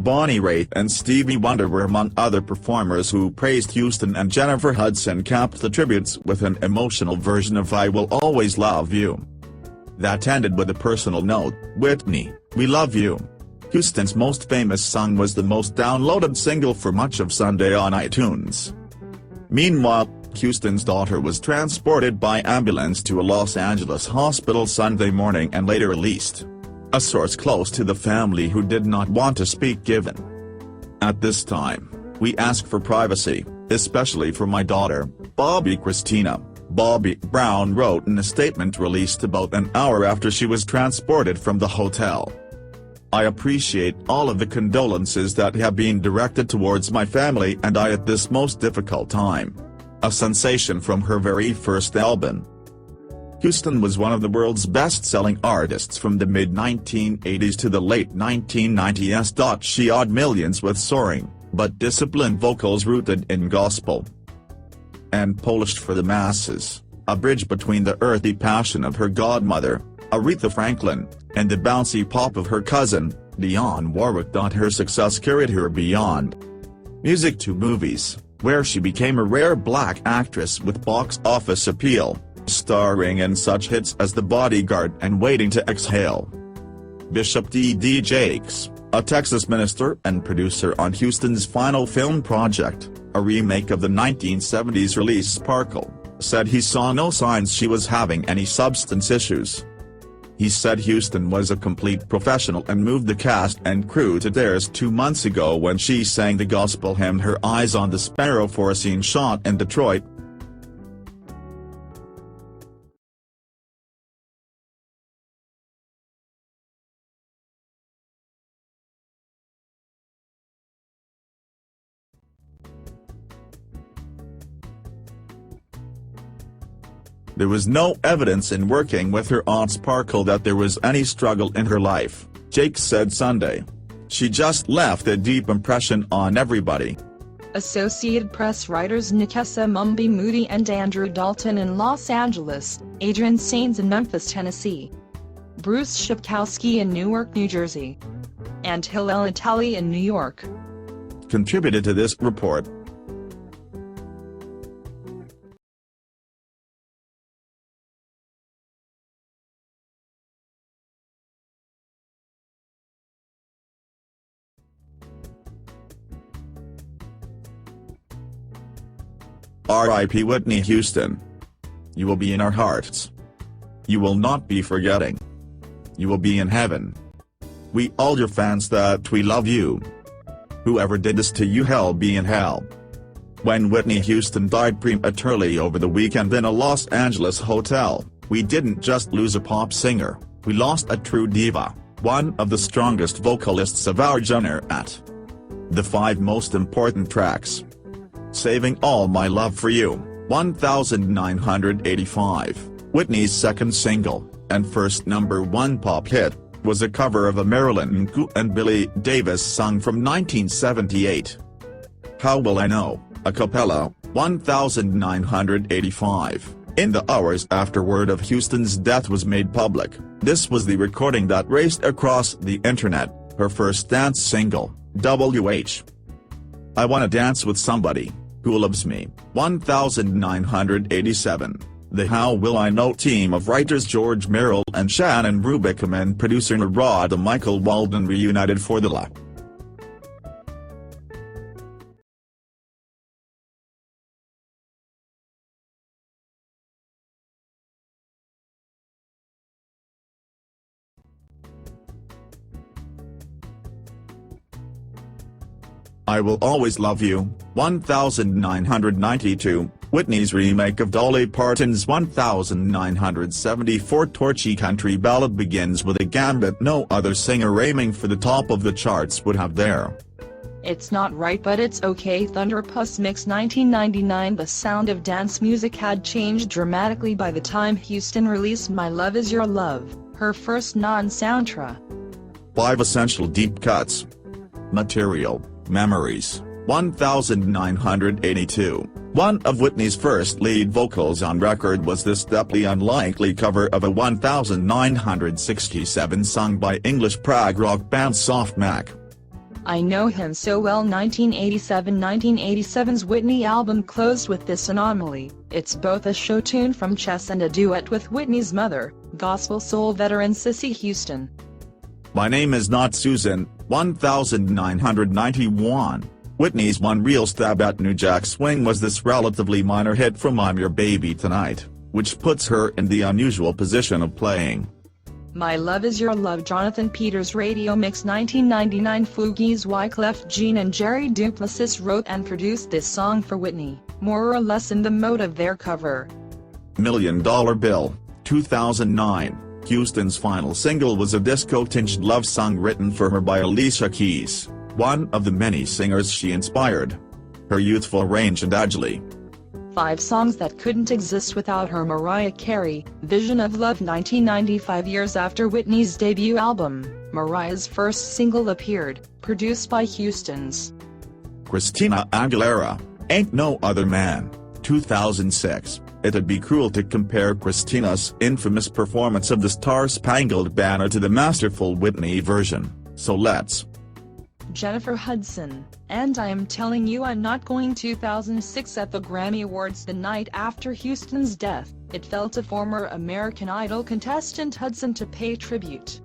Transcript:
Bonnie Raitt and Stevie Wonder were among other performers who praised Houston, and Jennifer Hudson capped the tributes with an emotional version of I Will Always Love You. That ended with a personal note: "Whitney, we love you." Houston's most famous song was the most downloaded single for much of Sunday on iTunes. Meanwhile, Houston's daughter was transported by ambulance to a Los Angeles hospital Sunday morning and later released. A source close to the family who did not want to speak given. "At this time, we ask for privacy, especially for my daughter, Bobby Christina," Bobby Brown wrote in a statement released about an hour after she was transported from the hotel. "I appreciate all of the condolences that have been directed towards my family and I at this most difficult time." A sensation from her very first album. Houston was one of the world's best-selling artists from the mid-1980s to the late 1990s. She awed millions with soaring, but disciplined vocals rooted in gospel and polished for the masses, a bridge between the earthy passion of her godmother, Aretha Franklin, and the bouncy pop of her cousin, Dionne Warwick. Her success carried her beyond music to movies, where she became a rare black actress with box office appeal, starring in such hits as The Bodyguard and Waiting to Exhale. Bishop D.D. Jakes, a Texas minister and producer on Houston's final film project, a remake of the 1970s release Sparkle, said he saw no signs she was having any substance issues. He said Houston was a complete professional and moved the cast and crew to tears 2 months ago when she sang the gospel hymn Her Eyes on the Sparrow for a scene shot in Detroit. There was no evidence in working with her aunt Sparkle that there was any struggle in her life, Jakes said Sunday. "She just left a deep impression on everybody." Associated Press writers Nikessa Mumby Moody and Andrew Dalton in Los Angeles, Adrian Saines in Memphis, Tennessee, Bruce Shipkowski in Newark, New Jersey, and Hillel Itali in New York contributed to this report. R.I.P. Whitney Houston. You will be in our hearts. You will not be forgetting. You will be in heaven. We all your fans that we love you. Whoever did this to you, hell be in hell. When Whitney Houston died prematurely over the weekend in a Los Angeles hotel, we didn't just lose a pop singer, we lost a true diva, one of the strongest vocalists of our genre. The 5 most important tracks. Saving All My Love for You, 1985, Whitney's second single, and first #1 pop hit, was a cover of a Marilyn Monroe and Billy Davis song from 1978. How Will I Know, a cappella, 1985. In the hours after word of Houston's death was made public, this was the recording that raced across the internet, her first dance single, WH. I Wanna Dance with Somebody Who Loves Me, 1987. The How Will I Know team of writers George Merrill and Shannon Rubicam and producer Rod Michael Walden reunited for the La. I Will Always Love You, 1992, Whitney's remake of Dolly Parton's 1974 torchy country ballad begins with a gambit no other singer aiming for the top of the charts would have there. It's Not Right But It's Okay Thunderpuss Mix 1999. The sound of dance music had changed dramatically by the time Houston released My Love Is Your Love, her first non-soundtrack. 5 essential deep cuts. Material. Memories, 1982. One of Whitney's first lead vocals on record was this deeply unlikely cover of a 1967 song by English prog rock band Soft Mac. I know him so well. 1987's Whitney album closed with this anomaly. It's both a show tune from Chess and a duet with Whitney's mother, gospel soul veteran Whitney Houston. My Name Is Not Susan, 1991. Whitney's one real stab at New Jack Swing was this relatively minor hit from I'm Your Baby Tonight, which puts her in the unusual position of playing My Love Is Your Love. Jonathan Peters Radio Mix. 1999 Fugees. Wyclef Jean and Jerry Duplessis wrote and produced this song for Whitney, more or less in the mode of their cover. $1 Million Bill, 2009. Houston's final single was a disco-tinged love song written for her by Alicia Keys, one of the many singers she inspired. Her youthful range and agility. 5 songs that couldn't exist without her. Mariah Carey, Vision of Love. 1995 years after Whitney's debut album, Mariah's first single appeared, produced by Houston's Christina Aguilera, Ain't No Other Man, 2006. It'd be cruel to compare Christina's infamous performance of the Star-Spangled Banner to the masterful Whitney version, so let's. Jennifer Hudson, And I Am Telling You I'm Not Going. 2006 at the Grammy Awards the night after Houston's death, it fell to former American Idol contestant Hudson to pay tribute.